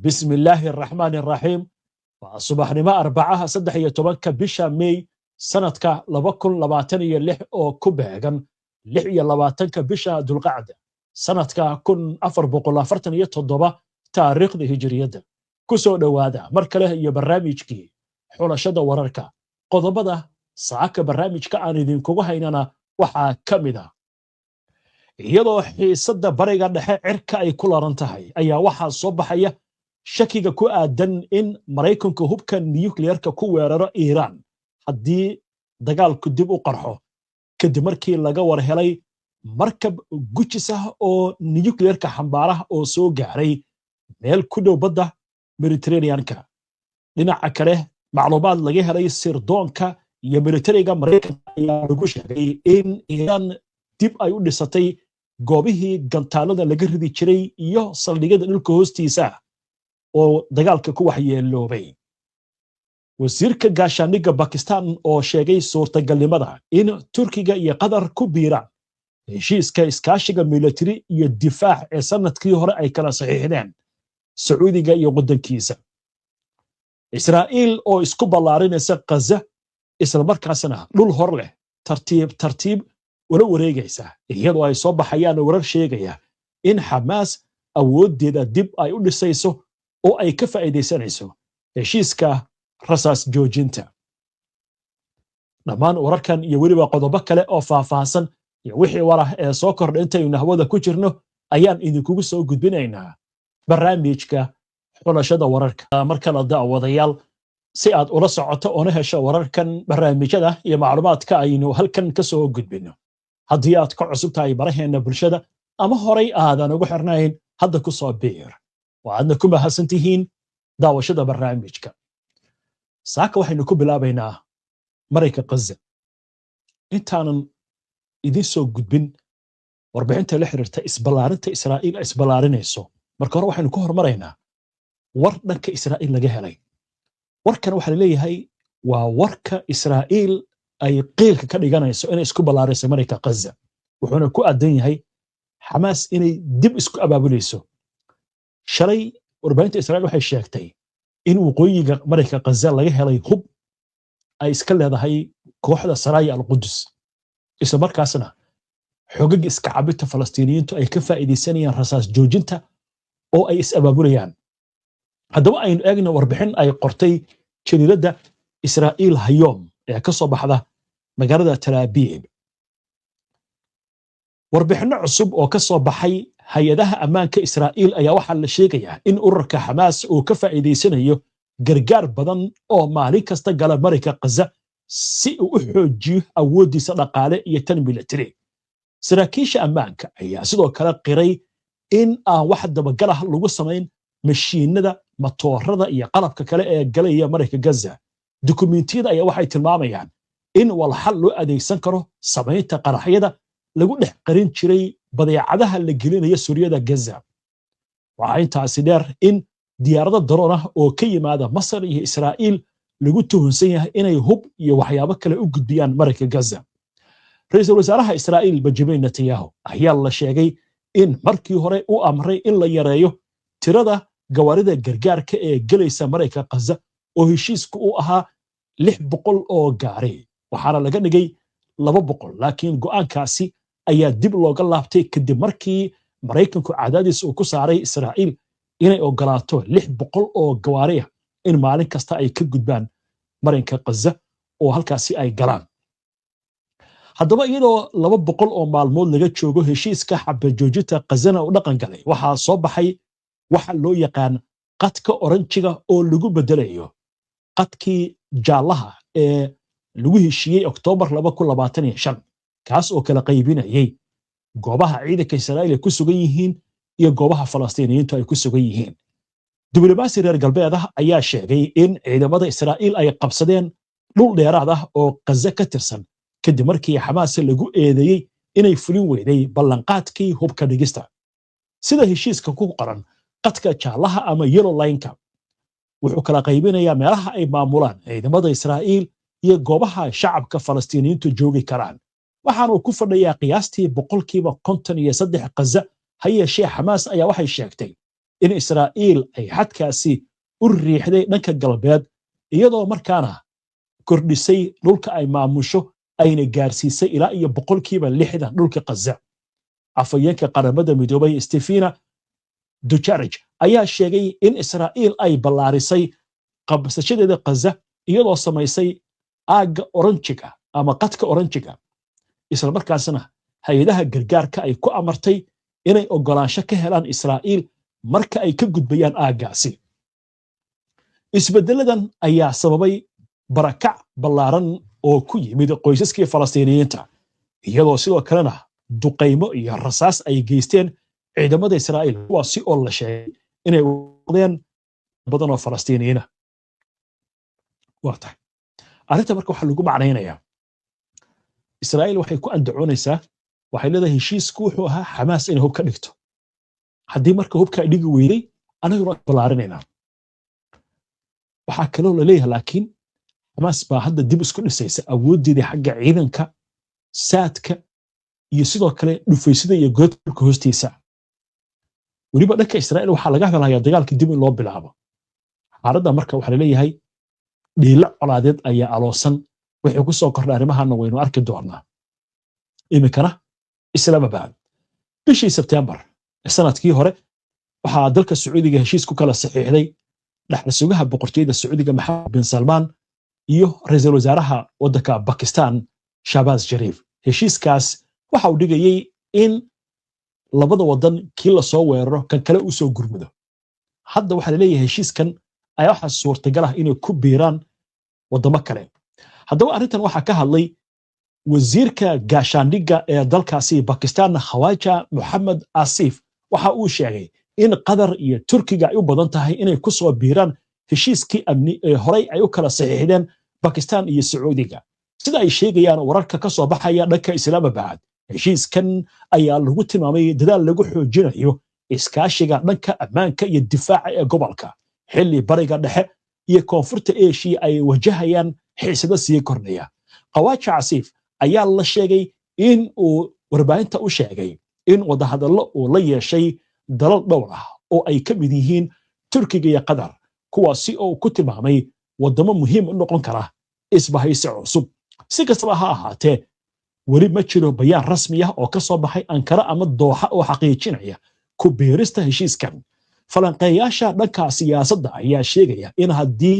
بسم الله الرحمن الرحيم وصباح نما أربعة صدح يتوقع بشا مي سنة لبكل لباتنية لح أو كوبهجن لحية لباتنك بشا دول قعدة سنة كن أفر بقول فرتنية تضبا تاريخ ذي هجرية كسو دوادا مركله يبرامج كي حول شدا ورركا قضبدا ساعك برامج كأن ذين كوهيننا وحا كمدا iyadoo xiisada bariga dhexe cirka ay ku laran tahay ayaa waxaa soo baxaya shakiga ku aadan in Mareykanku hubka nuclearka ku weeraro Iran haddii dagaalku dib u qarxo kadib markii laga war helay markab gujis ah oo nuclearka xambaaraha oo soo gaaray meel ku dhow badda Mediterranean-ka dhinaca kale macluumaad laga helay sirdoonka iyo militariga Mareykanka ayaa lagu sheegay in Iran dib ay u dhisatay goobihii gantaalada laga ridi jiray iyo saldhigyada dhulka hoostiisa oo dagaalka ku waxyeeloobay wasiirka gaashaaniga Pakistan oo sheegay suurtagalnimada in Turkiga iyo Qatar ku biiraan heshiiska iskaashiga military iyo difaac ee sanadkii hore ay kala saxiixdeen Sacuudiga iyo wadankiisa Israa'iil oo isku ballaarinaysa Gaza isla markaasna dhul hor leh tartiib wala wareegaysa iyadoo ay soo baxayaan warar sheegaya in Hamas awoodeeda dib ay u dhisayso oo ay ka faa'iideysanayso heshiiska rasaas joojinta dhammaan wararkan iyo weliba qodobo kale oo faahfaahsan iyo wixii warah ee soo kordhay intaynu hawada ku jirno ayaan idinkugu soo gudbinaynaa barnaamijka xulashada wararka marka la daawadayaal si aad ula socoto oo hesho wararkan barnaamijyada iyo macluumaadka aynu halkan ka soo gudbino haddii aad ka cusub tahay baraheena bulshada ama horay aadan ugu xirnayn hadda ku soo biir waadna ku mahadsantihiin daawashada barnaamijka saaka waxaynu ku bilaabaynaa marayka Gaza intaanan idin soo gudbin warbixinta la xiriirta isballaarinta Israa'iil isballaarinayso marka hore waxaynu ku hormaraynaa war dhanka Israa'iil laga helay warkan waxa leeyahay waa warka Israa'iil ay qiilka ka dhiganayso inay isku ballaarayso marayka Gaza wuxuuna ku aadan yahay Hamas inay dib isku abaabulayso shalay warbaahinta Israa'iil waxay sheegtay in waqooyiga marayka Gaza laga helay hub ay iska leedahay kooxda Saraya al-Qudus isla markaasna xoogag iska cabita Falastiiniyiintu ay ka faa'iideysanayaan rasaas joojinta oo ay is abaabulayaan haddaba aynu eegno warbixin ay qortay jariirada Israa'iil Hayom ee ka soo baxda magaalada Tel Aviv warbixino cusub oo ka soo baxay hay'adaha ammaanka Israa'iil ayaa waxa la sheegayaa in ururka Hamas uu ka faa'iideysanayo gargaar badan oo maalin kasta gala marayka Gaza si uu u xoojiyo awoodiisa dhaqaale iyo tan military saraakiisha ammaanka ayaa sidoo kale qiray in aan wax dabagal ah lagu samayn mashiinada matoorada iyo qalabka kale ee galaya marayka Gaza dukumeentiyada ayaa waxay tilmaamayaan in walxal loo adeegsan karo samaynta qaraxyada lagu dhex qarin jiray badeecadaha la gelinayo Suuriyada Gaza waxa intaasi dheer in diyaarado daroon ah oo ka yimaada Masar iyo Israa'iil lagu tuhunsan yahay inay hub iyo waxyaabo kale u gudbiyaan marayka Gaza ra'iisul wasaaraha Israa'iil Benjamin Netanyahu ayaa la sheegay in markii hore uu amray in la yareeyo tirada gawaarida gargaarka ee galaysa marayka Gaza oo heshiisku uu ahaa 600 oo gaari waxaana laga dhigay 200 laakiin go'aankaasi ayaa dib looga laabtay kadib markii Mareykanku cadaadis uu ku saaray Israa'iil inay ogolaato 600 oo gawaari ah in maalin kasta ay ka gudbaan marayka Gaza oo halkaasi ay galaan haddaba iyadoo 200 oo maalmood laga joogo heshiiska xabad joojinta Gazana u dhaqan galay waxaa soo baxay waxa loo yaqaan qadka oranjiga oo lagu bedelayo qadkii jaalaha ee lagu heshiiyey Oktoobar 2025 kaas oo kala qaybinayay goobaha ciidanka Israa'iil ku sugan yihiin iyo goobaha Falastiiniyiintu ay ku sugan yihiin diblomaasi reer galbeed ah ayaa sheegay in ciidamada Israa'iil ay qabsadeen dhul dheeraad ah oo Gaza ka tirsan kadib markii Hamas lagu eedeeyay inay fulin weyday ballanqaadkii hubka dhigista sida heshiiska ku qoran qadka jaalaha ama yellow line-ka wuxuu kala qaybinayaa meelaha ay maamulaan ciidamada Israa'iil iyo goobaha shacabka Falastiiniyiintu joogi karaan waxaanu ku fadhiyaa qiyaastii 53% Gaza ha yeeshee Hamas ayaa waxay sheegtay in Israa'iil ay xadkaasi u riixday dhanka galbeed iyadoo markaana kordhisay dhulka ay maamusho ayna gaarsiisay ilaa iyo 60% dhulka Gaza. Afhayeenka qaramada midoobay Stefina Dujarric ayaa sheegay in Israa'iil ay ballaarisay qabsashadeeda Gaza iyadoo samaysay aagga oranjiga ama qadka oranjiga, isla markaasna hay'adaha gargaarka ay ku amartay inay ogolaansho ka helaan Israa'iil marka ay ka gudbayaan aaggaasi. Isbedeladan ayaa sababay barakac ballaaran oo ku yimid qoysaskii Falastiiniyiinta, iyadoo sidoo kalena duqaymo iyo rasaas ay geysteen ciidamada Israa'iil kuwaasi oo la sheegay inay wadeen badan oo Falastiiniyiin ah. Waata arrinta marka waxa lagu macnaynayaa Israa'iil waxay ku andacoonaysaa, waxay leedahay heshiisku wuxuu ahaa Xamaas inay hub ka dhigto. haddii marka hubka ay dhigi weyday anaguna ballaarinayna. waxaa kaloo la leeyahay laakiin Xamaas baa hadda dib isku dhisaysa awooddeedii xagga ciidanka, saadka iyo sidoo kale dhufaysida iyo goobta hoostiisa. weliba dhanka Israa'iil waxaa laga hadlayaa dagaalka dib in loo bilaabo. xaaladda marka waxaa la leeyahay dhiilo colaadeed ayaa aloosan, wixii ku soo kordhay arrimahaana waynu arki doonaa. iminkana Islaamabad bishii Sebtembar sanadkii hore waxaa dalka Sacuudiga heshiis ku kala saxiixday dhaxal sugaha boqortooyada Sacuudiga Maxamed bin Salmaan iyo ra'iisul wasaaraha waddanka Pakistan Shahbaz Sharif. heshiiskaas waxa uu dhigayay in labada wadan kii la soo weeraro kan kale u soo gurmado. hadda waxaa la leeyahay heshiiskan ayaa waxa suurtagal ah inay ku biiraan wadamo kale. haddaba arrintan waxaa ka hadlay wasiirka gaashaandhigga ee dalkaasi Pakistan Khawaja Mohammed Asif. waxa uu sheegay in Qatar iyo Turkiga ay u badan tahay inay ku soo biiraan heshiiskii amni ee horey ay u kala saxiixdeen Pakistan iyo Sacuudiga. sida ay sheegayaan wararka ka soo baxaya dhanka Islaamabad, heshiiskan ayaa lagu tilmaamay dadaal lagu xoojinayo iskaashiga dhanka ammaanka iyo difaaca ee gobolka, xilli bariga dhexe iyo koonfurta Aasiya ay wajahayaan xiisado sii kordhaya. Khawaja Asif ayaa la sheegay in uu warbaahinta u sheegay in wadahadallo uu la yeeshay dalal dhowr ah oo ay ka mid yihiin Turkiga iyo Qatar, kuwaasi oo ku tilmaamay wadamo muhiim u noqon kara isbahaysi cusub. si kastaba ha ahaatee weli ma jiro bayaan rasmi ah oo ka soo baxay Ankara ama Dooxa oo xaqiijinaya ku biirista heshiiskan. falanqeeyaasha dhanka siyaasadda ayaa sheegaya in haddii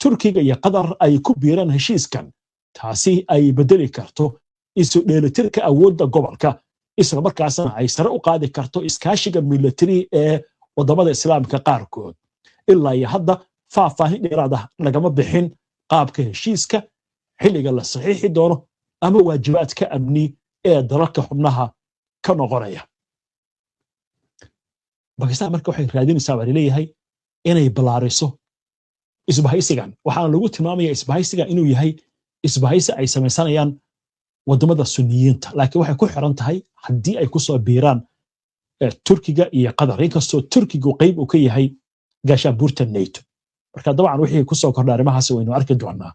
Turkiga iyo Qatar ay ku biiraan heshiiskan, taasi ay bedeli karto isu dheelitirka awoodda gobolka, isla markaasna ay sare u qaadi karto iskaashiga militari ee wadamada Islaamka qaarkood. ilaa iyo hadda faahfaahin dheeraad ah lagama bixin qaabka heshiiska, xilliga la saxiixi doono ama waajibaadka amni ee dalalka xubnaha ka noqonaya. Pakistan marka waxay raadinaysaa baa leeyahay inay ballaariso isbahaysigan. waxaana lagu tilmaamayaa isbahaysiga inuu yahay isbahaysi ay samaysanayaan wadamada Sunniyiinta, laakiin waxay ku xiran tahay haddii ay ku soo biiraan Turkiga iyo Qatar, inkastoo Turkigu qayb uu ka yahay gaashaanbuurta NATO. marka dabcan wixii ku soo kordhay arrimahaas waynu arki doonaa.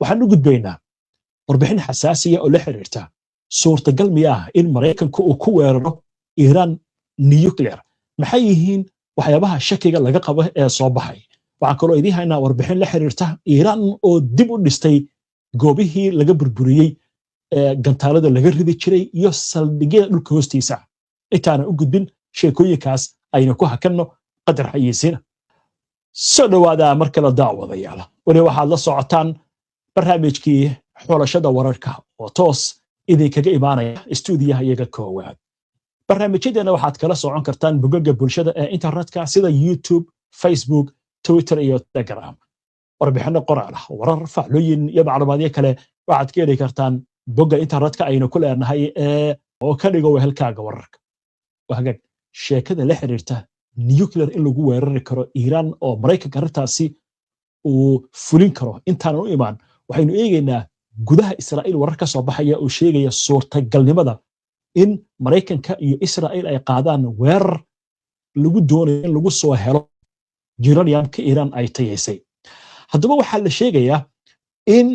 waxaan u gudbaynaa warbixin xasaasiya oo la xiriirta suurtagal miyaa in Mareykanku uu ku weeraro Iiraan nuclear. maxay yihiin waxyaabaha shakiga laga qabo ee soo baxay? waxaan kaloo idiin haynaa warbixin la xiriirta Iiraan oo dib u dhistay goobihii laga burburiyey gantaalada laga ridi jiray iyo saldhigyada dhulka hoostiisa. intaana u gudbin sheekooyinkaas ayna ku hakanno qadar xayeysiina. soo dhawaada markale daawadayaal, weli waxaad la socotaan barnaamijkii xulashada wararka oo toos idinkaga imaanaya istuudiyaha iyaga koowaad. barnaamijyadeena waxaad kala socon kartaan bogagga bulshada ee internetka sida YouTube, Facebook, Twitter iyo Telegram. warbixino qoraal ah, warar, faclooyin iyo macluumaadyo kale waxaad ka heli kartaan bogga internetka aynu ku leenahay oo ka dhigo wehelkaaga wararka. wahagaag sheekada la xiriirta nuclear in lagu weerari karo Iiraan oo Mareykanka arrintaasi uu fulin karo intaan u imaan, waxaynu eegaynaa gudaha Israa'iil warar ka soo baxaya oo sheegaya suurtagalnimada in Mareykanka iyo Israa'iil ay qaadaan weerar lagu doonayo in lagu soo helo uraniumka Iiraan ay tayeysay. haddaba waxaa la sheegayaa in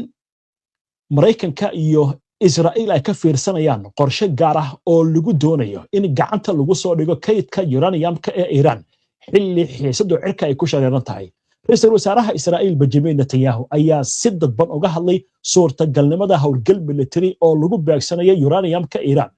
Mareykanka iyo Israa'iil ay ka fiirsanayaan qorshe gaar ah oo lagu doonayo in gacanta lagu soo dhigo kaydka uraniumka ee Iiraan xilli xiisadu cirka ay ku shareeran tahay ra'iisul wasaaraha Israa'iil Benjamin Netanyahu ayaa si dadban uga hadlay suurtagalnimada howlgal military oo lagu beegsanayo uraniumka Iran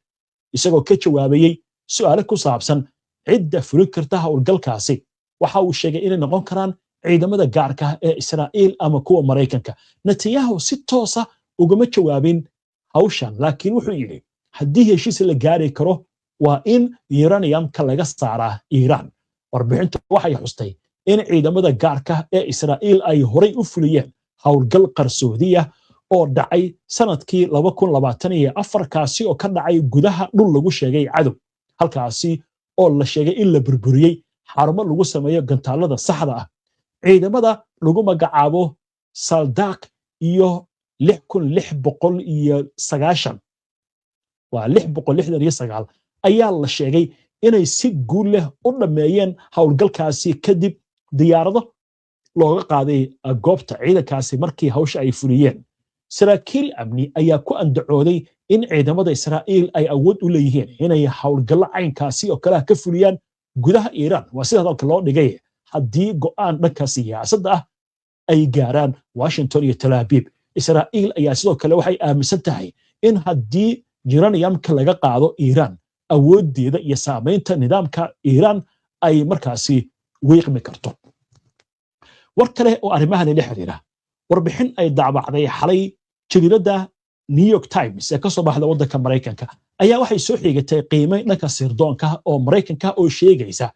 isagoo ka jawaabayay su'aalo ku saabsan cidda fulin karta howlgalkaasi waxa uu sheegay inay noqon karaan ciidamada gaarka ah ee Israa'iil ama kuwa Mareykanka Netanyahu si toos ah ugama jawaabin hawshan laakiin wuxuu yiri haddii heshiis la gaari karo waa in uraniumka laga saaraa Iran warbixintu waxay xustay in ciidamada gaarka ee Israa'iil ay horay u fuliyeen howlgal qarsoodi ah oo dhacay sanadkii 2024 kaasi oo ka dhacay gudaha dhul lagu sheegay cadow halkaasi oo la sheegay in la burburiyay xarumo lagu sameeyo gantaalada saxda ah ciidamada lagu magacaabo Saldak iyo 6690 waa 669 ayaa la sheegay inay si guul leh u dhameeyeen howlgalkaasi kadib diyaarado looga qaaday goobta ciidankaasi markii hawsha ay fuliyeen saraakiil amni ayaa ku andacooday in ciidamada Israa'iil ay awood u leeyihiin inay howlgallo caynkaasi oo kale ka fuliyaan gudaha Iran waa sida hadalka loo dhigay haddii go'aan dhanka siyaasadda ah ay gaaraan Washington iyo Tel Aviv Israa'iil ayaa sidoo kale waxay aaminsan tahay in haddii uraniumka laga qaado Iran awoodeeda iyo saameynta nidaamka Iran ay markaasi wiiqmi karto war kale oo arrimahan la xiriira warbixin ay daabacday xalay jariirada New York Times ee ka soo baxda waddanka Mareykanka ayaa waxay soo xigatay qiimeyn dhanka sirdoonka oo Mareykanka oo sheegaysa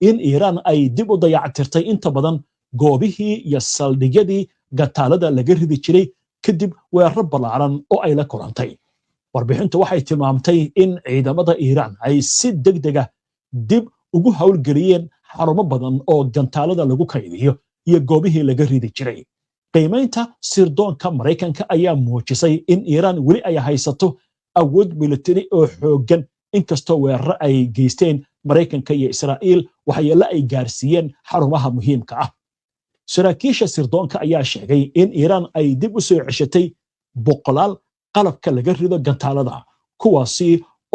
in Iran ay dib u dayactirtay inta badan goobihii iyo saldhigyadii gataalada laga ridi jiray kadib weerar ballaaran oo ay la kulantay warbixintu waxay tilmaamtay in ciidamada Iran ay si degdeg ah dib ugu hawlgeliyeen xarumo badan oo gantaalada lagu kaydiyo iyo goobihii laga ridi jiray qiimeynta sirdoonka Mareykanka ayaa muujisay in Iran weli ay haysato awood military oo xooggan inkastoo weerar ay geysteen Mareykanka iyo Israa'iil waxyeello ay gaarsiiyeen xarumaha muhiimka ah saraakiisha sirdoonka ayaa sheegay in Iran ay dib u soo ceshatay boqolaal qalabka laga rido gantaalada kuwaasi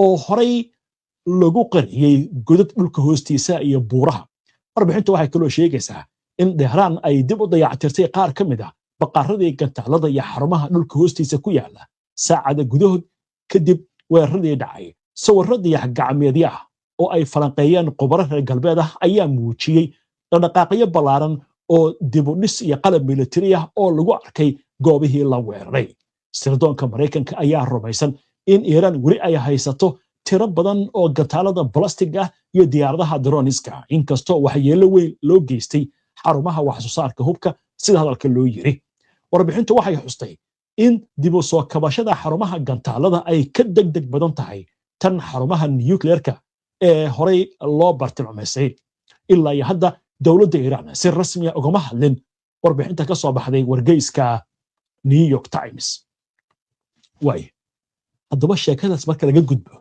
oo horay lagu qariyay godad dhulka hoostiisa iyo buuraha warbixintu waxay kaloo sheegaysaa in Tehran ay dib u dayactirtay qaar ka mid ah baqaradii gantaalada iyo xarumaha dhulka hoostiisa ku yaala saacada gudahood kadib weeraradii dhacay sawirradii gacmeedii ah oo ay falanqeeyeen khubaro reer galbeed ah ayaa muujiyay dhaqdhaqaaqyo ballaaran oo dib u dhis iyo qalab military ah oo lagu arkay goobihii la weeraray sirdoonka Mareykanka ayaa rumaysan in Iran weli ay haysato tiro badan oo gantaalada plastic ah iyo diyaaradaha droniska inkastoo waxyeello weyn loo geystay xarumaha wax soo saarka hubka sida hadalka loo yiri warbixintu waxay xustay in dib u soo kabashada xarumaha gantaalada ay ka degdeg badan tahay tan xarumaha nuclearka ee horay loo bartilmaameysay ilaa iyo hadda dowladda Iran si rasmi ah ugama hadlin warbixinta ka soo baxday wargeyska New York Times way haddaba sheekadaas marka laga gudbo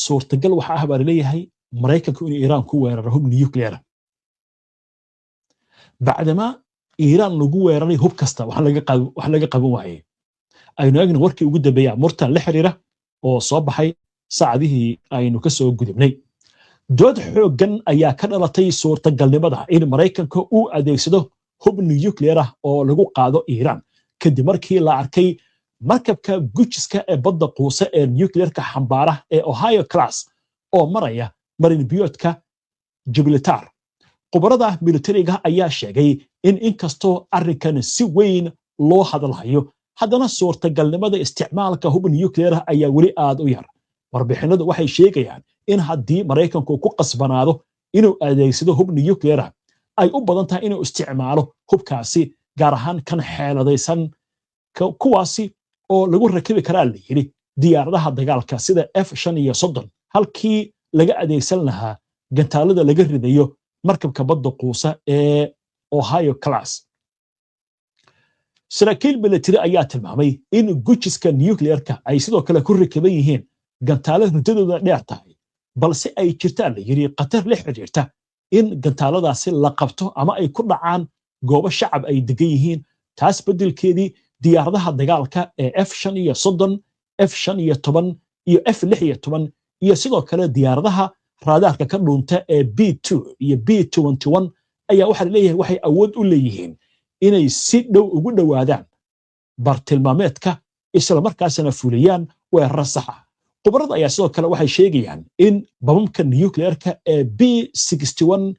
suurtagal waxa ah baa leeyahay Mareykanku in Iran ku weeraro hub nuclear bacdama Iran lagu weeraray hub kasta wax laga qaban waayay aynu eegno warkii ugu dambeeyay murtan la xiriira oo soo baxay saacadihii aynu ka soo gudubnay dood xooggan ayaa ka dhalatay suurtagalnimada in Mareykanka uu adeegsado hub nuclear ah oo lagu qaado Iran kadib markii la arkay markabka gujiska ee badda quusa ee nuclearka xambaara ee Ohio class oo maraya marin biyoodka Gibraltar khubarada militariga ayaa sheegay in inkastoo arrinkan si weyn loo hadalhayo haddana suurtagalnimada isticmaalka hub nuclear ah ayaa weli aad u yar warbixinadu waxay sheegayaan in haddii Mareykanku ku qasbanaado inuu adeegsado hub nuclear ah ay u badan tahay inuu isticmaalo hubkaasi gaar ahaan kan xeeladaysan kuwaasi oo lagu rakibi karaa la yiri diyaaradaha dagaalka sida F-35 halkii laga adeegsan lahaa gantaalada laga ridayo markabka badda quusa ee Ohio class saraakiil military ayaa tilmaamay in gujiska nuclearka ay sidoo kale ku rakiban yihiin gantaalada ridadooda dheer tahay balse ay jirtaan la yiri qatar la xiriirta in gantaaladaasi la qabto ama ay ku dhacaan goobo shacab ay degan yihiin taas bedelkeedii diyaaradaha dagaalka ee F-35 F-15 iyo F-16 iyo sidoo kale diyaaradaha raadaarka ka dhuunta ee B2 iyo B21 ayaa waxa la leeyahay waxay awood u leeyihiin inay si dhow ugu dhowaadaan bartilmaameedka isla markaasna fuliyaan weerar sax ah. Khubarada ayaa sidoo kale waxay sheegayaan in bamamka nuclearka ee B61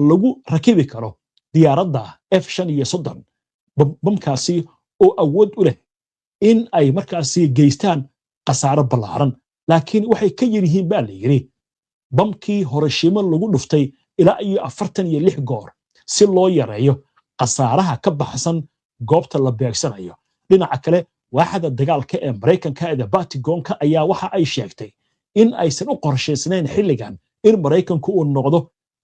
lagu rakibi karo diyaaradda F-35 bamkaasi oo awood u leh in ay markaasi geystaan khasaaro ballaaran, laakiin waxay ka yar yihiin baa la yiri bamkii Hiroshima lagu dhuftay ilaa iyo 46 goor si loo yareeyo khasaaraha ka baxsan goobta la beegsanayo. dhinaca kale waaxda dagaalka ee Mareykanka ee Pentagonka ayaa waxa ay sheegtay in aysan u qorshaysnayn xilligan in Mareykanku uu noqdo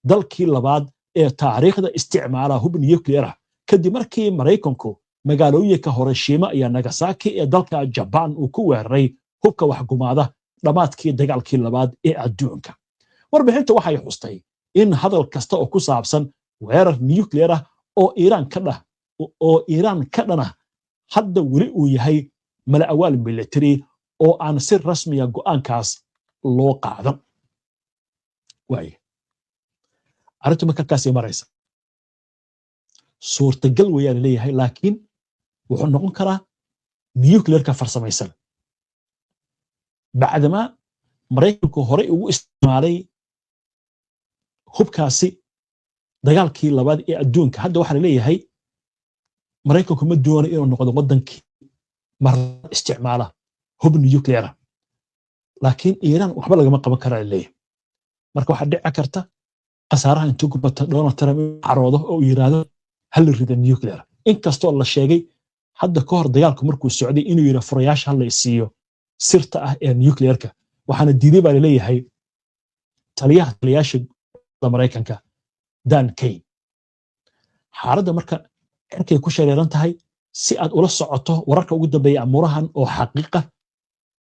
dalkii labaad ee taariikhda isticmaala hub nuclear kadib markii Mareykanku magaalooyinka Hiroshima iyo Nagasaki ee dalka Japan uu ku weeraray hubka waxgumaada dhamaadkii dagaalkii labaad ee adduunka. Warbixinta waxay xustay in hadal kasta oo ku saabsan weerar nuclear oo Iiraan ka dhana hadda weli uu yahay mala awaal military oo aan si rasmi ah go'aankaas loo qaadan. arrintu markaas maraysa suurtagal weeyaan leeyahay, laakiin wuxuu noqon karaa nuclearka farsamaysan bacdama Mareykanku horey ugu isticmaalay hubkaasi dagaalkii labaad ee adduunka. hadda waxa la leeyahay Mareykanku ma doonayo inuu noqdo wadankii mar isticmaala hub nuclear, laakiin Iiraan waxba lagama qaban karaa leeyahay. marka waxa dhici karta khasaaraha intuu ku bato Donald Trump caroodo oo yiraahdo hal rida nuclear, inkastoo la sheegay hadda ka hor dagaalku markuu socday inuu yiri furayaasha la siiyo sirta ah ee nuclearka, waxaana diiday baa leeyahay taliyaasha Mareykanka Dan Kane. xaaladda marka arkay ku shareeran tahay si aad ula socoto wararka ugu dambeeya amurahan oo xaqiiqa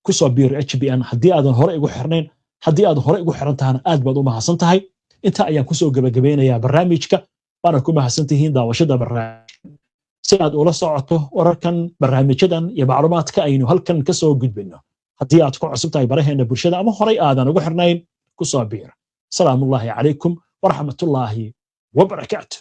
ku soo biir HBN haddii aadan hore igu xirnayn. haddii aad hore igu xiran tahana aad baad u mahadsan tahay. inta ayaan ku soo gabagabeynayaa barnaamijka, waana ku mahadsantihiin daawashada barnaamijka. si aad ula socoto wararkan, barnaamijyadan iyo macluumaadka aynu halkan ka soo gudbino, haddii aad ku cusub tahay baraheena bulshada ama horey aadan ugu xirnayn, ku soo biir. salaamullaahi calaykum waraxmatullaahi wabarakaatu.